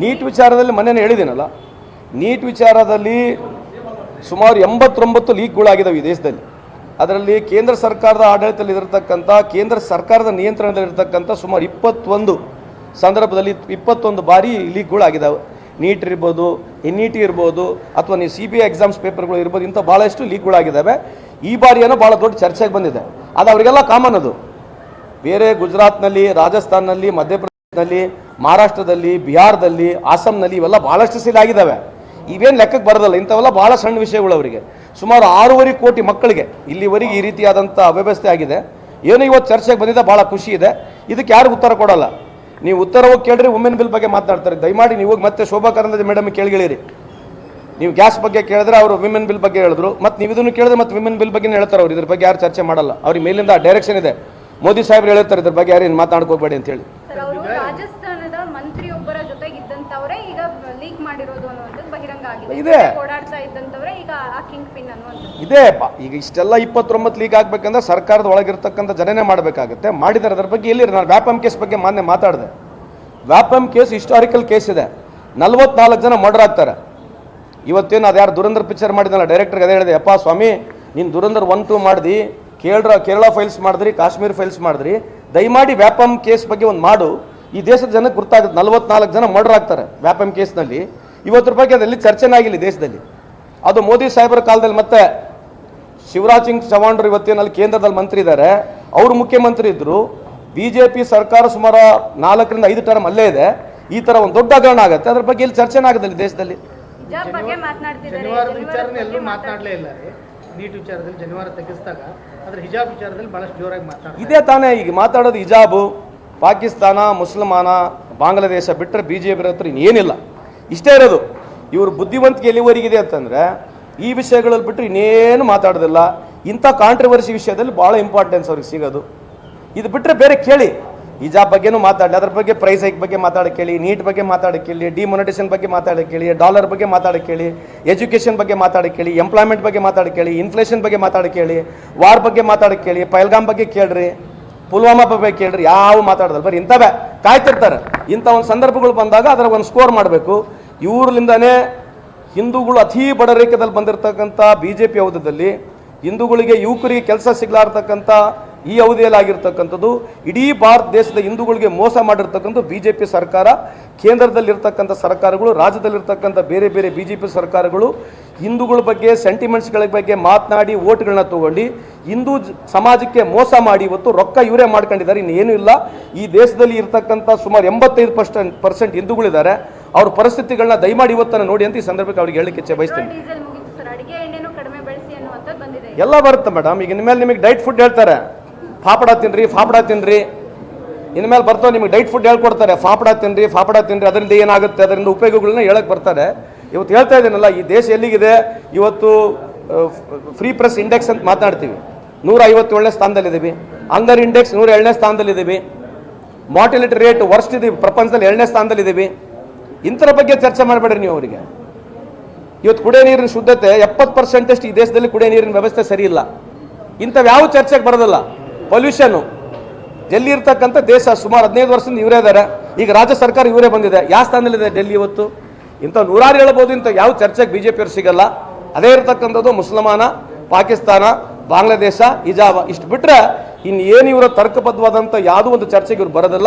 Neat ವಿಚಾರದಲ್ಲಿ ಮೊನ್ನೆ ಹೇಳಿದ್ದೀನಲ್ಲ, neat ವಿಚಾರದಲ್ಲಿ ಸುಮಾರು 89 ಲೀಕ್ಗಳಾಗಿದ್ದಾವೆ ಈ ದೇಶದಲ್ಲಿ. ಅದರಲ್ಲಿ ಕೇಂದ್ರ ಸರ್ಕಾರದ ಆಡಳಿತದಲ್ಲಿ ಇರತಕ್ಕಂಥ, ಕೇಂದ್ರ ಸರ್ಕಾರದ ನಿಯಂತ್ರಣದಲ್ಲಿರ್ತಕ್ಕಂಥ ಸುಮಾರು 21 ಸಂದರ್ಭದಲ್ಲಿ 21 ಬಾರಿ ಲೀಕ್ಗಳಾಗಿದ್ದಾವೆ. ನೀಟ್ ಇರ್ಬೋದು, NET ಇರ್ಬೋದು, ಅಥವಾ ನೀವು CBI ಎಕ್ಸಾಮ್ಸ್ ಪೇಪರ್ಗಳು ಇರ್ಬೋದು, ಇಂಥ ಭಾಳಷ್ಟು ಲೀಕ್ಗಳಾಗಿದ್ದಾವೆ. ಈ ಬಾರಿ ಏನೋ ಭಾಳ ದೊಡ್ಡ ಚರ್ಚೆಗೆ ಬಂದಿದೆ. ಅದು ಅವರಿಗೆಲ್ಲ ಕಾಮನ್. ಅದು ಬೇರೆ ಗುಜರಾತ್ನಲ್ಲಿ, ರಾಜಸ್ಥಾನಲ್ಲಿ, ಮಧ್ಯಪ್ರದೇಶದಲ್ಲಿ, ಮಹಾರಾಷ್ಟ್ರದಲ್ಲಿ, ಬಿಹಾರದಲ್ಲಿ, ಆಸಾಂನಲ್ಲಿ ಇವೆಲ್ಲ ಭಾಳಷ್ಟು ಸೀಲ್ ಆಗಿದ್ದಾವೆ. ಇವೇನು ಲೆಕ್ಕಕ್ಕೆ ಬರೋದಲ್ಲ. ಇಂಥವೆಲ್ಲ ಭಾಳ ಸಣ್ಣ ವಿಷಯಗಳು ಅವರಿಗೆ. ಸುಮಾರು 6.5 ಕೋಟಿ ಮಕ್ಕಳಿಗೆ ಇಲ್ಲಿವರೆಗೆ ಈ ರೀತಿಯಾದಂಥ ಅವ್ಯವಸ್ಥೆ ಆಗಿದೆ. ಏನೋ ಇವತ್ತು ಚರ್ಚೆಗೆ ಬಂದಿದೆ, ಭಾಳ ಖುಷಿ ಇದೆ. ಇದಕ್ಕೆ ಯಾರು ಉತ್ತರ ಕೊಡಲ್ಲ. ನೀವು ಉತ್ತರ ಹೋಗಿ ಕೇಳ್ರಿ, ವುಮೆನ್ ಬಿಲ್ ಬಗ್ಗೆ ಮಾತನಾಡ್ತಾರೆ. ದಯಮಾಡಿ ನೀವು ಮತ್ತೆ ಶೋಭಾ ಕರಂದ್ಲಾಜೆ ಮೇಡಮ್ ಕೇಳಿರಿ. ನೀವು ಗ್ಯಾಸ್ ಬಗ್ಗೆ ಕೇಳಿದ್ರೆ ಅವರು ವಿಮೆನ್ ಬಿಲ್ ಬಗ್ಗೆ ಹೇಳಿದ್ರು, ಮತ್ತು ನೀವು ಇದನ್ನು ಕೇಳಿದ್ರೆ ಮತ್ತೆ ವಿಮೆನ್ ಬಿಲ್ ಬಗ್ಗೆ ಹೇಳ್ತಾರೆ. ಅವ್ರು ಇದ್ರ ಬಗ್ಗೆ ಯಾರು ಚರ್ಚೆ ಮಾಡಲ್ಲ. ಅವ್ರಿಗೆ ಮೇಲಿಂದ ಡೈರೆಕ್ಷನ್ ಇದೆ. ಮೋದಿ ಸಾಹೇಬ್ರು ಹೇಳ್ತಾರೆ ಇದ್ರ ಬಗ್ಗೆ ಯಾರೇನು ಮಾತಾಡ್ಕೋಬೇಡಿ ಅಂತ ಹೇಳಿ. ರಾಜಸ್ಥಾನದ ಮಂತ್ರಿಯೊಬ್ಬರ ಜೊತೆಗೆ ಇದ್ದಂತವರೇ ಈಗ ಲೀಕ್ ಮಾಡಿರೋದು ಅನ್ನುವಂಥದ್ದು ಬಹಿರಂಗ ಆಗಿದೆ. ಇದೆ ಓಡಾಡ್ತಾ ಇದ್ದಂತವರೇ ಈಗ ಆ ಕಿಂಗ್ ಪಿನ್ ಅನ್ನುವಂಥದ್ದು ಇದೆ. ಈಗ ಇಷ್ಟೆಲ್ಲ 29 ಲೀಕ್ ಆಗ್ಬೇಕಂದ್ರೆ ಸರ್ಕಾರದ ಒಳಗಿರ್ತಕ್ಕಂಥ ಜನನೇ ಮಾಡಬೇಕಾಗುತ್ತೆ. ಮಾಡಿದ್ದಾರೆ. ಅದರ ಬಗ್ಗೆ ಎಲ್ಲಿ ನಾನು ವ್ಯಾಪಮ್ ಕೇಸ್ ಬಗ್ಗೆ ಮಾನ್ಯ ಮಾತಾಡಿದೆ. ವ್ಯಾಪಮ್ ಕೇಸ್ ಹಿಸ್ಟಾರಿಕಲ್ ಕೇಸ್ ಇದೆ. 44 ಜನ ಮರ್ಡರ್ ಆಗ್ತಾರೆ. ಇವತ್ತೇನು ಅದು ಯಾರು ದುರಂಧರ್ ಪಿಕ್ಚರ್ ಮಾಡಿದ್ನಲ್ಲ, ಡೈರೆಕ್ಟರ್ಗೆ ಅದೇ ಹೇಳಿದೆ, ಅಪ್ಪ ಸ್ವಾಮಿ ನೀನು ದುರಂಧರ್ 1, 2 ಮಾಡಿದಿ, ಕೇರಳ ಫೈಲ್ಸ್ ಮಾಡಿದ್ರಿ, ಕಾಶ್ಮೀರ ಫೈಲ್ಸ್ ಮಾಡಿದ್ರಿ, ದಯಮಾಡಿ ವ್ಯಾಪಮ್ ಕೇಸ್ ಬಗ್ಗೆ ಒಂದು ಮಾಡು. ಈ ದೇಶದ ಜನಕ್ಕೆ ಗೊತ್ತಾಗುತ್ತೆ. 44 ಜನ ಮರ್ಡರ್ ಆಗ್ತಾರೆ ವ್ಯಾಪಮ್ ಕೇಸ್ನಲ್ಲಿ. ಇವತ್ತರ ಬಗ್ಗೆ ಅದರಲ್ಲಿ ಚರ್ಚೆನೇ ಆಗಿಲ್ಲ ದೇಶದಲ್ಲಿ. ಅದು ಮೋದಿ ಸಾಹೇಬರ ಕಾಲದಲ್ಲಿ. ಮತ್ತೆ ಶಿವರಾಜ್ ಸಿಂಗ್ ಚೌಹಾಣ್ರು ಇವತ್ತೇನಲ್ಲಿ ಕೇಂದ್ರದಲ್ಲಿ ಮಂತ್ರಿ ಇದ್ದಾರೆ, ಅವರು ಮುಖ್ಯಮಂತ್ರಿ ಇದ್ದರು. BJP ಸರ್ಕಾರ ಸುಮಾರು 4 ರಿಂದ 5 ಟರ್ಮ್ ಅಲ್ಲೇ ಇದೆ. ಈ ಥರ ಒಂದು ದೊಡ್ಡ ಹಗರಣ ಆಗುತ್ತೆ. ಅದ್ರ ಬಗ್ಗೆ ಇಲ್ಲಿ ಚರ್ಚೆನೇ ಆಗೋದಿಲ್ಲ ದೇಶದಲ್ಲಿ. ಶನಿವಾರದ ವಿಚಾರನ ಎಲ್ಲೂ ಮಾತನಾಡಲೇ ಇಲ್ಲ ರೀ. ನೀಟ್ ವಿಚಾರದಲ್ಲಿ ಶನಿವಾರ ತೆಗೆಸಿದಾಗ ಅದ್ರ ಹಿಜಾಬ್ ವಿಚಾರದಲ್ಲಿ ಬಹಳಷ್ಟು ಜೋರಾಗಿ ಮಾತಾಡ್ತಾರೆ. ಇದೇ ತಾನೇ ಈಗ ಮಾತಾಡೋದು. ಹಿಜಾಬು, ಪಾಕಿಸ್ತಾನ, ಮುಸಲ್ಮಾನ, ಬಾಂಗ್ಲಾದೇಶ ಬಿಟ್ಟರೆ BJP ಹತ್ರ ಇನ್ನೇನಿಲ್ಲ. ಇಷ್ಟೇ ಇರೋದು. ಇವರು ಬುದ್ಧಿವಂತಿಕೆ ಎಲ್ಲಿವರೆಗಿದೆ ಅಂತಂದರೆ ಈ ವಿಷಯಗಳಲ್ಲಿ ಬಿಟ್ಟರೆ ಇನ್ನೇನು ಮಾತಾಡೋದಿಲ್ಲ. ಇಂಥ ಕಾಂಟ್ರವರ್ಸಿ ವಿಷಯದಲ್ಲಿ ಭಾಳ ಇಂಪಾರ್ಟೆನ್ಸ್ ಅವ್ರಿಗೆ ಸಿಗೋದು. ಇದು ಬಿಟ್ಟರೆ ಬೇರೆ ಕೇಳಿ. ಹಿಜಾಬ್ ಬಗ್ಗೆನೂ ಮಾತಾಡಲಿ, ಅದ್ರ ಬಗ್ಗೆ ಪ್ರೈಸ್ ಹೈಕ್ ಬಗ್ಗೆ ಮಾತಾಡೋಕೆ ಕೇಳಿ, ನೀಟ್ ಬಗ್ಗೆ ಮಾತಾಡೋಕೆ ಕೇಳಿ, ಡಿಮಾನಿಟೈಸೇಷನ್ ಬಗ್ಗೆ ಮಾತಾಡೋಕೆ ಕೇಳಿ, ಡಾಲರ್ ಬಗ್ಗೆ ಮಾತಾಡೋಕೆ ಕೇಳಿ, ಎಜುಕೇಷನ್ ಬಗ್ಗೆ ಮಾತಾಡೋಕೆ ಕೇಳಿ, ಎಂಪ್ಲಾಯ್ಮೆಂಟ್ ಬಗ್ಗೆ ಮಾತಾಡೋಕೆ ಕೇಳಿ, ಇನ್ಫ್ಲೇಷನ್ ಬಗ್ಗೆ ಮಾತಾಡೋಕೆ ಕೇಳಿ, ವಾರ್ ಬಗ್ಗೆ ಮಾತಾಡೋಕೆ ಕೇಳಿ, ಪಹಲ್ಗಾಮ್ ಬಗ್ಗೆ ಕೇಳ್ರಿ, ಪುಲ್ವಾಮಾ ಬಗ್ಗೆ ಕೇಳ್ರಿ. ಯಾವ ಮಾತಾಡೋದಲ್ಲ, ಬರೀ ಇಂಥವೇ ಕಾಯ್ತಿರ್ತಾರೆ. ಇಂಥ ಒಂದು ಸಂದರ್ಭಗಳು ಬಂದಾಗ ಅದರ ಒಂದು ಸ್ಕೋರ್ ಮಾಡಬೇಕು. ಇವ್ರಲಿಂದನೇ ಹಿಂದೂಗಳು ಅತೀ ಬಡ ರೇಖೆಯಲ್ಲಿ ಬಂದಿರತಕ್ಕಂಥ BJP ಅವಧಿಯಲ್ಲಿ ಹಿಂದೂಗಳಿಗೆ, ಯುವಕರಿಗೆ ಕೆಲಸ ಸಿಗ್ಲಾರ್ತಕ್ಕಂಥ ಈ ಅವಧಿಯಲ್ಲಿ ಆಗಿರ್ತಕ್ಕಂಥದ್ದು. ಇಡೀ ಭಾರತ ದೇಶದ ಹಿಂದೂಗಳಿಗೆ ಮೋಸ ಮಾಡಿರ್ತಕ್ಕಂಥ BJP ಸರ್ಕಾರ, ಕೇಂದ್ರದಲ್ಲಿರ್ತಕ್ಕಂಥ ಸರ್ಕಾರಗಳು, ರಾಜ್ಯದಲ್ಲಿರ್ತಕ್ಕಂಥ ಬೇರೆ ಬೇರೆ BJP ಸರ್ಕಾರಗಳು ಹಿಂದೂಗಳ ಬಗ್ಗೆ, ಸೆಂಟಿಮೆಂಟ್ಸ್ಗಳ ಬಗ್ಗೆ ಮಾತನಾಡಿ ಓಟ್ಗಳನ್ನ ತಗೊಂಡು ಹಿಂದೂ ಸಮಾಜಕ್ಕೆ ಮೋಸ ಮಾಡಿ ಇವತ್ತು ರೊಕ್ಕ ಇವರೇ ಮಾಡ್ಕೊಂಡಿದ್ದಾರೆ. ಇನ್ನೇನು ಇಲ್ಲ. ಈ ದೇಶದಲ್ಲಿ ಇರ್ತಕ್ಕಂಥ ಸುಮಾರು 85% ಹಿಂದೂಗಳಿದ್ದಾರೆ. ಅವ್ರ ಪರಿಸ್ಥಿತಿಗಳನ್ನ ದಯಮಾಡಿ ಇವತ್ತನ್ನು ನೋಡಿ ಅಂತ ಈ ಸಂದರ್ಭಕ್ಕೆ ಅವ್ರಿಗೆ ಹೇಳಲಿಕ್ಕೆ ಇಚ್ಛೆ ಬಯಸ್ತೇನೆ. ಎಲ್ಲ ಬರುತ್ತೆ ಮೇಡಮ್. ಈಗ ಇನ್ಮೇಲೆ ನಿಮಗೆ ಡೈಟ್ ಫುಡ್ ಹೇಳ್ತಾರೆ, ಫಾಫಡ ತಿನ್ರಿ. ಇನ್ಮೇಲೆ ಬರ್ತಾವೆ ನಿಮಗೆ ಡೈಟ್ ಫುಡ್ ಹೇಳ್ಕೊಡ್ತಾರೆ, ಫಾಫಡ ತಿನ್ರಿ. ಅದರಿಂದ ಏನಾಗುತ್ತೆ, ಅದರಿಂದ ಉಪಯೋಗಗಳನ್ನ ಹೇಳಕ್ಕೆ ಬರ್ತಾರೆ. ಇವತ್ತು ಹೇಳ್ತಾ ಇದ್ದೀನಲ್ಲ, ಈ ದೇಶ ಎಲ್ಲಿಗಿದೆ ಇವತ್ತು. ಫ್ರೀ ಪ್ರೆಸ್ ಇಂಡೆಕ್ಸ್ ಅಂತ ಮಾತನಾಡ್ತೀವಿ, 157ನೇ ಸ್ಥಾನದಲ್ಲಿದ್ದೀವಿ. ಹಂಗರ್ ಇಂಡೆಕ್ಸ್ 107ನೇ ಸ್ಥಾನದಲ್ಲಿದ್ದೀವಿ. ಮಾರ್ಟಿಲಿಟಿ ರೇಟ್ ವರ್ಸ್ಟ್ ಇದೀವಿ, ಪ್ರಪಂಚದಲ್ಲಿ 2ನೇ ಸ್ಥಾನದಲ್ಲಿದ್ದೀವಿ. ಇಂಥರ ಬಗ್ಗೆ ಚರ್ಚೆ ಮಾಡಬೇಡ್ರಿ ನೀವು ಅವರಿಗೆ. ಇವತ್ತು ಕುಡಿಯೋ ನೀರಿನ ಶುದ್ಧತೆ 70% ಈ ದೇಶದಲ್ಲಿ ಕುಡಿಯೋ ನೀರಿನ ವ್ಯವಸ್ಥೆ ಸರಿ ಇಲ್ಲ. ಇಂಥವು ಯಾವ ಚರ್ಚೆಗೆ ಬರೋದಿಲ್ಲ. ಪೊಲ್ಯೂಷನ್ನು ಡೆಲ್ಲಿ ಇರ್ತಕ್ಕಂಥ ದೇಶ ಸುಮಾರು 15 ವರ್ಷದಿಂದ ಇವರೇ ಇದ್ದಾರೆ. ಈಗ ರಾಜ್ಯ ಸರ್ಕಾರ ಇವರೇ ಬಂದಿದೆ. ಯಾವ ಸ್ಥಾನದಲ್ಲಿದೆ ಡೆಲ್ಲಿ ಇವತ್ತು? ಇಂಥ 100 ಹೇಳ್ಬೋದು. ಇಂಥ ಯಾವ ಚರ್ಚೆಗೆ BJP ಅವ್ರು ಸಿಗಲ್ಲ. ಅದೇ ಇರ್ತಕ್ಕಂಥದ್ದು ಮುಸಲ್ಮಾನ, ಪಾಕಿಸ್ತಾನ, ಬಾಂಗ್ಲಾದೇಶ, ಹಿಜಾಬ್. ಇಷ್ಟು ಬಿಟ್ಟರೆ ಇನ್ನೇನು ಇವರ ತರ್ಕಬದ್ಧವಾದಂಥ ಯಾವುದೋ ಒಂದು ಚರ್ಚೆಗೆ ಇವ್ರು ಬರೋದಿಲ್ಲ.